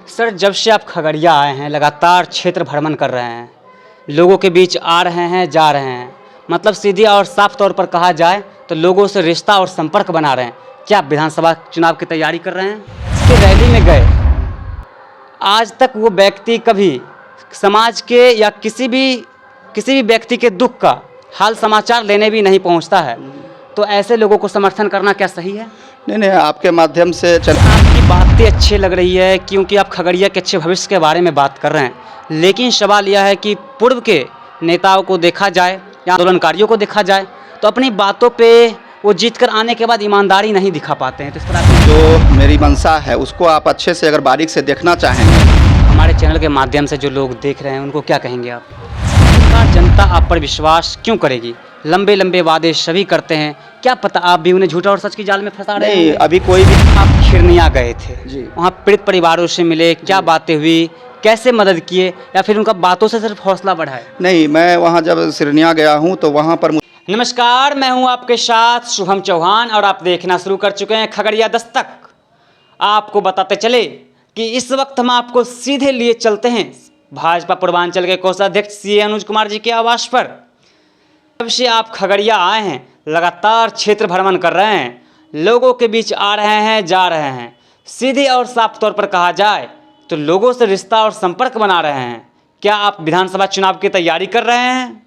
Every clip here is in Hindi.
सर, जब से आप खगड़िया आए हैं लगातार क्षेत्र भ्रमण कर रहे हैं, लोगों के बीच आ रहे हैं, जा रहे हैं, मतलब सीधे और साफ तौर पर कहा जाए तो लोगों से रिश्ता और संपर्क बना रहे हैं। क्या आप विधानसभा चुनाव की तैयारी कर रहे हैं? इसके रैली में गए, आज तक वो व्यक्ति कभी समाज के या किसी भी व्यक्ति के दुख का हाल समाचार लेने भी नहीं पहुंचता है, तो ऐसे लोगों को समर्थन करना क्या सही है? नहीं, आपके माध्यम से आपकी बातें अच्छी लग रही है क्योंकि आप खगड़िया के अच्छे भविष्य के बारे में बात कर रहे हैं, लेकिन सवाल यह है कि पूर्व के नेताओं को देखा जाए या आंदोलनकारियों को देखा जाए तो अपनी बातों पे वो जीत कर आने के बाद ईमानदारी नहीं दिखा पाते हैं। तो इस पर आप जो मेरी मंशा है उसको आप अच्छे से अगर बारीक से देखना चाहेंगे, हमारे चैनल के माध्यम से जो लोग देख रहे हैं उनको क्या कहेंगे आप? आखिरकार जनता आप पर विश्वास क्यों करेगी? लंबे लंबे वादे सभी करते हैं, क्या पता आप भी उन्हें झूठा और सच की जाल में फंसा रहे हैं? नहीं, अभी कोई भी आप खिरनिया गए थे जी। वहाँ पीड़ित परिवारों से मिले, क्या बातें हुई, कैसे मदद किए या फिर उनका बातों से सिर्फ हौसला बढ़ाए? नहीं, मैं वहाँ जब सिरनिया गया हूँ तो वहाँ पर नमस्कार, मैं हूं आपके साथ शुभम चौहान और आप देखना शुरू कर चुके हैं खगड़िया दस्तक। आपको बताते चले कि इस वक्त हम आपको सीधे लिए चलते हैं भाजपा पूर्वांचल के कोषाध्यक्ष सी अनुज कुमार जी के आवास पर। जब से आप खगड़िया आए हैं लगातार क्षेत्र भ्रमण कर रहे हैं, लोगों के बीच आ रहे हैं, जा रहे हैं, सीधे और साफ तौर पर कहा जाए तो लोगों से रिश्ता और संपर्क बना रहे हैं। क्या आप विधानसभा चुनाव की तैयारी कर रहे हैं?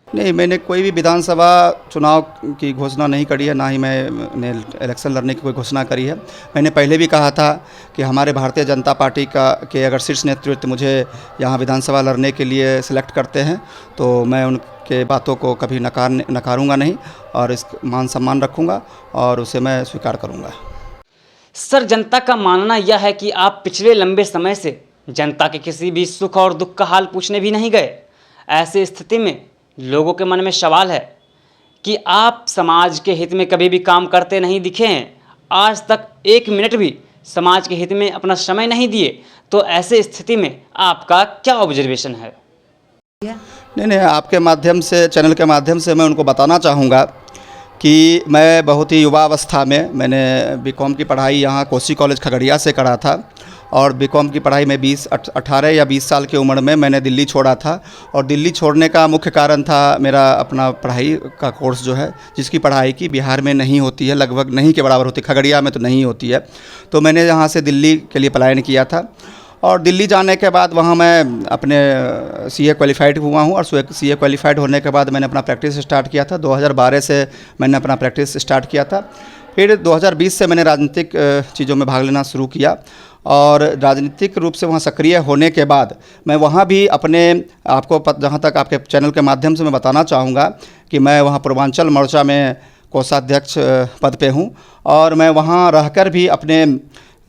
नहीं, मैंने कोई भी विधानसभा चुनाव की घोषणा नहीं करी है, ना ही मैंने इलेक्शन लड़ने की कोई घोषणा करी है। मैंने पहले भी कहा था कि हमारे भारतीय जनता पार्टी के अगर शीर्ष नेतृत्व मुझे यहाँ विधानसभा लड़ने के लिए सिलेक्ट करते हैं तो मैं उनके बातों को कभी नकारूंगा नहीं और इस मान सम्मान रखूँगा और उसे मैं स्वीकार करूँगा। सर, जनता का मानना यह है कि आप पिछले लंबे समय से जनता के किसी भी सुख और दुख का हाल पूछने भी नहीं गए। ऐसी स्थिति में लोगों के मन में सवाल है कि आप समाज के हित में कभी भी काम करते नहीं दिखे हैं, आज तक एक मिनट भी समाज के हित में अपना समय नहीं दिए, तो ऐसे स्थिति में आपका क्या ऑब्जर्वेशन है? नहीं, आपके माध्यम से, चैनल के माध्यम से मैं उनको बताना चाहूँगा कि मैं बहुत ही युवा अवस्था में मैंने बीकॉम की पढ़ाई यहाँ कोसी कॉलेज खगड़िया से करा था और बीकॉम की पढ़ाई में 18 या 20 साल की उम्र में मैंने दिल्ली छोड़ा था। और दिल्ली छोड़ने का मुख्य कारण था मेरा अपना पढ़ाई का कोर्स जो है, जिसकी पढ़ाई की बिहार में नहीं होती है, लगभग नहीं के बराबर होती, खगड़िया में तो नहीं होती है। तो मैंने यहाँ से दिल्ली के लिए पलायन किया था और दिल्ली जाने के बाद वहाँ मैं अपने सीए क्वालिफाइड हुआ हूँ और सीए क्वालिफाइड होने के बाद मैंने अपना प्रैक्टिस स्टार्ट किया था। 2012 से मैंने अपना प्रैक्टिस स्टार्ट किया था। फिर 2020 से मैंने राजनीतिक चीज़ों में भाग लेना शुरू किया और राजनीतिक रूप से वहाँ सक्रिय होने के बाद मैं वहाँ भी अपने आपको जहाँ तक आपके चैनल के माध्यम से मैं बताना चाहूँगा कि मैं वहाँ पूर्वांचल मोर्चा में कोषाध्यक्ष पद पे हूँ और मैं वहाँ रहकर भी अपने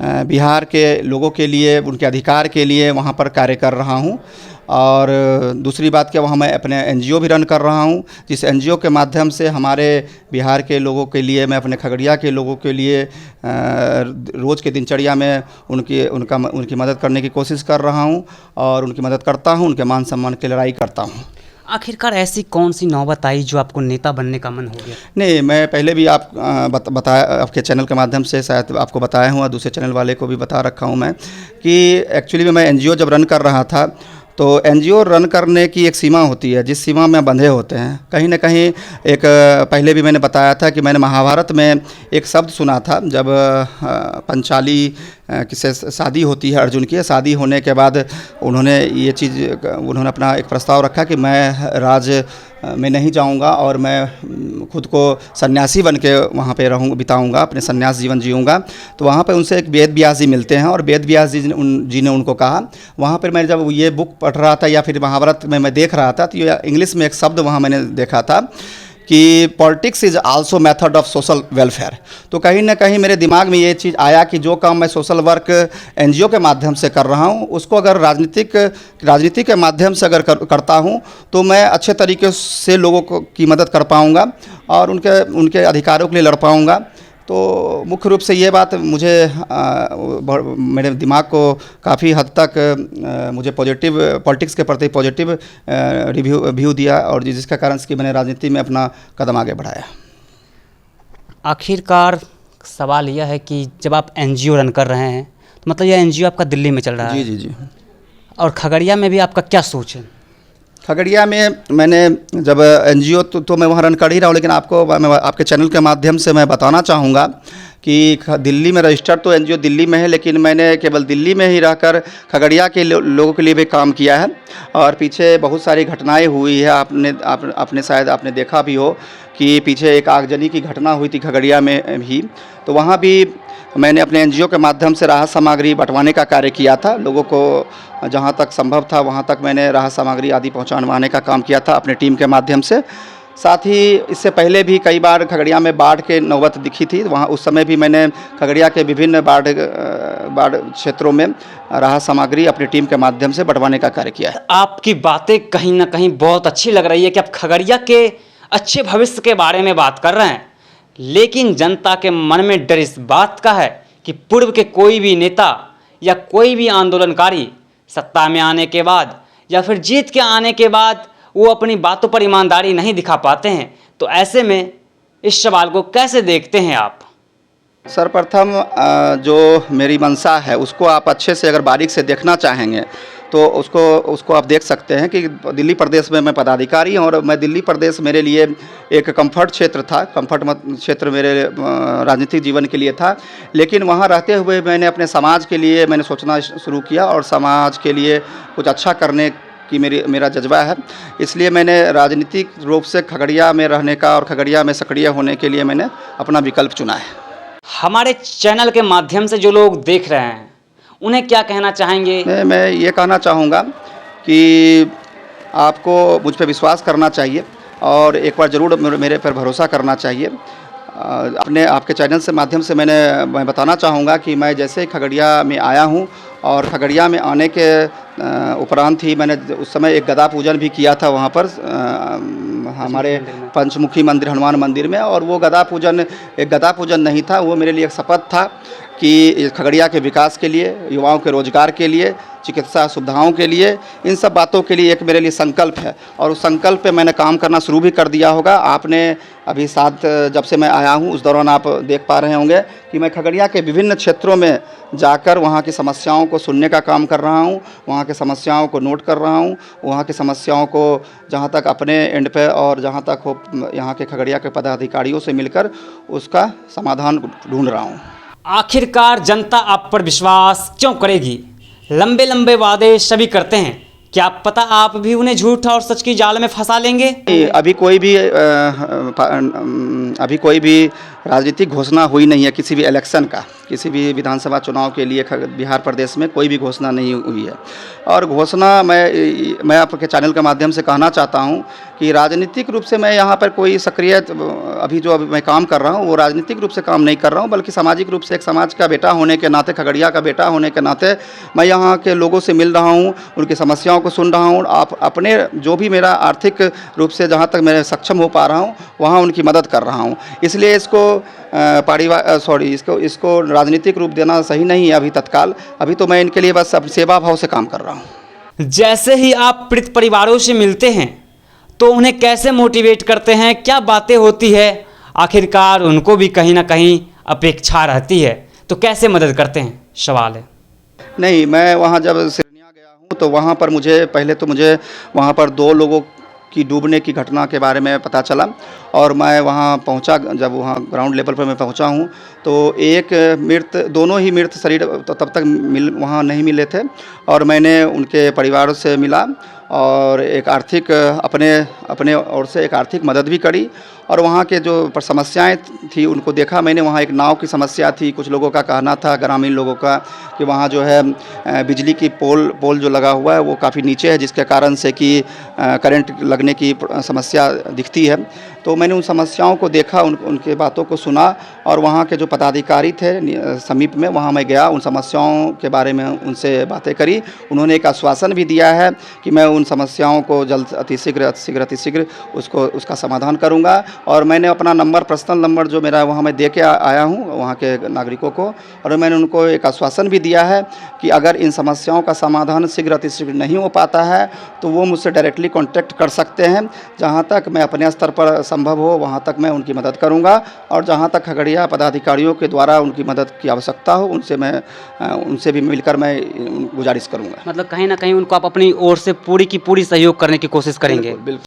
बिहार के लोगों के लिए, उनके अधिकार के लिए वहाँ पर कार्य कर रहा हूँ। और दूसरी बात क्या, वहाँ मैं अपने एनजीओ भी रन कर रहा हूँ, जिस एनजीओ के माध्यम से हमारे बिहार के लोगों के लिए, मैं अपने खगड़िया के लोगों के लिए रोज़ के दिनचर्या में उनकी मदद करने की कोशिश कर रहा हूँ और उनकी मदद करता हूँ, उनके मान सम्मान की लड़ाई करता हूँ। आखिरकार ऐसी कौन सी नौबत आई जो आपको नेता बनने का मन हो गया? नहीं, मैं पहले भी बताया, आपके चैनल के माध्यम से शायद आपको बताया हूँ और दूसरे चैनल वाले को भी बता रखा हूँ मैं कि एक्चुअली मैं एनजीओ जब रन कर रहा था तो एनजीओ रन करने की एक सीमा होती है, जिस सीमा में बंधे होते हैं। कहीं ना कहीं एक पहले भी मैंने बताया था कि मैंने महाभारत में एक शब्द सुना था, जब पंचाली किसे शादी होती है अर्जुन की, शादी होने के बाद उन्होंने अपना एक प्रस्ताव रखा कि मैं राज में नहीं जाऊंगा और मैं खुद को सन्यासी बन के वहाँ पे बिताऊंगा, अपने सन्यास जीवन जीऊँगा। तो वहाँ पे उनसे एक वेद व्यास जी मिलते हैं और वेद व्यास जी ने उनको कहा, वहाँ पर मैं जब ये बुक पढ़ रहा था या फिर महाभारत में मैं देख रहा था तो ये इंग्लिश में एक शब्द वहाँ मैंने देखा था कि politics is also method of social welfare. तो कहीं ना कहीं मेरे दिमाग में ये चीज़ आया कि जो काम मैं सोशल वर्क एनजीओ के माध्यम से कर रहा हूँ उसको अगर राजनीति के माध्यम से अगर करता हूँ तो मैं अच्छे तरीके से लोगों की मदद कर पाऊँगा और उनके अधिकारों के लिए लड़ पाऊँगा। तो मुख्य रूप से ये बात मुझे मेरे दिमाग को काफ़ी हद तक मुझे पॉजिटिव, पॉलिटिक्स के प्रति पॉजिटिव रिव्यू दिया और जिसका कारण से कि मैंने राजनीति में अपना कदम आगे बढ़ाया। आखिरकार सवाल यह है कि जब आप एनजीओ रन कर रहे हैं मतलब यह एनजीओ आपका दिल्ली में चल रहा है? जी जी जी। और खगड़िया में भी आपका क्या सोच है? खगड़िया में मैंने जब एनजीओ तो मैं वहाँ रन कर ही रहा हूँ, लेकिन आपको मैं आपके चैनल के माध्यम से मैं बताना चाहूँगा कि दिल्ली में रजिस्टर्ड तो एनजीओ दिल्ली में है, लेकिन मैंने केवल दिल्ली में ही रहकर खगड़िया के लोगों के लिए भी काम किया है। और पीछे बहुत सारी घटनाएं हुई है, आपने शायद आपने देखा भी हो कि पीछे एक आगजनी की घटना हुई थी खगड़िया में भी, तो वहाँ भी मैंने अपने एनजीओ के माध्यम से राहत सामग्री बंटवाने का कार्य किया था। लोगों को जहाँ तक संभव था वहाँ तक मैंने राहत सामग्री आदि पहुँचाने का काम किया था अपने टीम के माध्यम से। साथ ही इससे पहले भी कई बार खगड़िया में बाढ़ के नौबत दिखी थी, वहाँ उस समय भी मैंने खगड़िया के विभिन्न बाढ़ क्षेत्रों में राहत सामग्री अपनी टीम के माध्यम से बंटवाने का कार्य किया है। आपकी बातें कहीं ना कहीं बहुत अच्छी लग रही है कि आप खगड़िया के अच्छे भविष्य के बारे में बात कर रहे हैं, लेकिन जनता के मन में डर इस बात का है कि पूर्व के कोई भी नेता या कोई भी आंदोलनकारी सत्ता में आने के बाद या फिर जीत के आने के बाद वो अपनी बातों पर ईमानदारी नहीं दिखा पाते हैं। तो ऐसे में इस सवाल को कैसे देखते हैं आप? सर्वप्रथम जो मेरी मंशा है उसको आप अच्छे से अगर बारीक से देखना चाहेंगे तो उसको आप देख सकते हैं कि दिल्ली प्रदेश में मैं पदाधिकारी हूँ और मैं दिल्ली प्रदेश मेरे लिए एक कंफर्ट क्षेत्र था, क्षेत्र मेरे राजनीतिक जीवन के लिए था। लेकिन वहाँ रहते हुए मैंने अपने समाज के लिए मैंने सोचना शुरू किया और समाज के लिए कुछ अच्छा करने की मेरा जज्बा है। इसलिए मैंने राजनीतिक रूप से खगड़िया में रहने का और खगड़िया में सक्रिय होने के लिए मैंने अपना विकल्प चुना है। हमारे चैनल के माध्यम से जो लोग देख रहे हैं उन्हें क्या कहना चाहेंगे? मैं ये कहना चाहूँगा कि आपको मुझ पर विश्वास करना चाहिए और एक बार ज़रूर मेरे पर भरोसा करना चाहिए। आपके चैनल से माध्यम से मैं बताना चाहूँगा कि मैं जैसे ही खगड़िया में आया हूँ और खगड़िया में आने के उपरांत ही मैंने उस समय एक गदा पूजन भी किया था वहाँ पर हमारे पंचमुखी मंदिर हनुमान मंदिर में। और वो गदा पूजन एक गदा पूजन नहीं था, वो मेरे लिए एक शपथ था कि खगड़िया के विकास के लिए, युवाओं के रोजगार के लिए, चिकित्सा सुविधाओं के लिए, इन सब बातों के लिए एक मेरे लिए संकल्प है और उस संकल्प पे मैंने काम करना शुरू भी कर दिया होगा। आपने अभी साथ जब से मैं आया हूँ उस दौरान आप देख पा रहे होंगे कि मैं खगड़िया के विभिन्न क्षेत्रों में जाकर वहाँ की समस्याओं को सुनने का काम कर रहा हूँ, वहाँ की समस्याओं को नोट कर रहा हूँ, वहाँ की समस्याओं को जहाँ तक अपने एंड पे और जहाँ तक हो यहाँ के खगड़िया के पदाधिकारियों से मिलकर उसका समाधान ढूंढ रहा हूँ। आखिरकार जनता आप पर विश्वास क्यों करेगी? लंबे लंबे वादे सभी करते हैं, क्या पता आप भी उन्हें झूठ और सच की जाल में फंसा लेंगे? अभी कोई भी राजनीतिक घोषणा हुई नहीं है किसी भी इलेक्शन का, किसी भी विधानसभा चुनाव के लिए बिहार प्रदेश में कोई भी घोषणा नहीं हुई है। और घोषणा मैं आपके चैनल के माध्यम से कहना चाहता हूं कि राजनीतिक रूप से मैं यहाँ पर कोई सक्रिय अभी मैं काम कर रहा हूँ वो राजनीतिक रूप से काम नहीं कर रहा हूँ, बल्कि सामाजिक रूप से एक समाज का बेटा होने के नाते, खगड़िया का बेटा होने के नाते मैं यहाँ के लोगों से मिल रहा हूँ, उनकी समस्याओं को सुन रहा हूँ। आप अपने जो भी मेरा आर्थिक रूप से जहाँ तक मैं सक्षम हो पा रहा हूँ वहाँ उनकी मदद कर रहा हूँ। इसलिए इसको राजनीतिक रूप देना सही नहीं है अभी तत्काल। अभी तो मैं इनके लिए बस सेवा भाव से काम कर रहा हूँ। जैसे ही आप पीड़ित परिवारों से मिलते हैं तो उन्हें कैसे मोटिवेट करते हैं, क्या बातें होती है? आखिरकार उनको भी कहीं ना कहीं अपेक्षा रहती है, तो कैसे मदद करते हैं, सवाल है। नहीं, मैं वहाँ जब सिरनिया गया हूँ तो वहाँ पर मुझे वहाँ पर 2 लोगों की डूबने की घटना के बारे में पता चला और मैं वहाँ पहुँचा। जब वहाँ ग्राउंड लेवल पर मैं पहुँचा हूँ तो दोनों ही मृत शरीर तब तक वहाँ नहीं मिले थे और मैंने उनके परिवार से मिला और एक आर्थिक अपने ओर से एक आर्थिक मदद भी करी और वहाँ के जो समस्याएं थी उनको देखा मैंने। वहाँ एक नाव की समस्या थी, कुछ लोगों का कहना था, ग्रामीण लोगों का, कि वहाँ जो है बिजली की पोल जो लगा हुआ है वो काफ़ी नीचे है, जिसके कारण से कि करंट लगने की समस्या दिखती है। तो मैंने उन समस्याओं को देखा, उनके बातों को सुना और वहाँ के जो पदाधिकारी थे समीप में, वहाँ मैं गया, उन समस्याओं के बारे में उनसे बातें करी। उन्होंने एक आश्वासन भी दिया है कि मैं उन समस्याओं को जल्द अतिशीघ्र उसका समाधान करूँगा। और मैंने अपना पर्सनल नंबर जो मेरा वहाँ मैं दे के आया हूँ वहाँ के नागरिकों को, और मैंने उनको एक आश्वासन भी दिया है कि अगर इन समस्याओं का समाधान अतिशीघ्र नहीं हो पाता है तो वो मुझसे डायरेक्टली कांटेक्ट कर सकते हैं। जहाँ तक मैं अपने स्तर पर संभव हो वहाँ तक मैं उनकी मदद करूँगा, और जहाँ तक खगड़िया पदाधिकारियों के द्वारा उनकी मदद की आवश्यकता हो उनसे भी मिलकर मैं गुजारिश करूँगा। मतलब कहीं ना कहीं उनको आप अपनी ओर से पूरी की पूरी सहयोग करने की कोशिश करेंगे। बिल्कुल।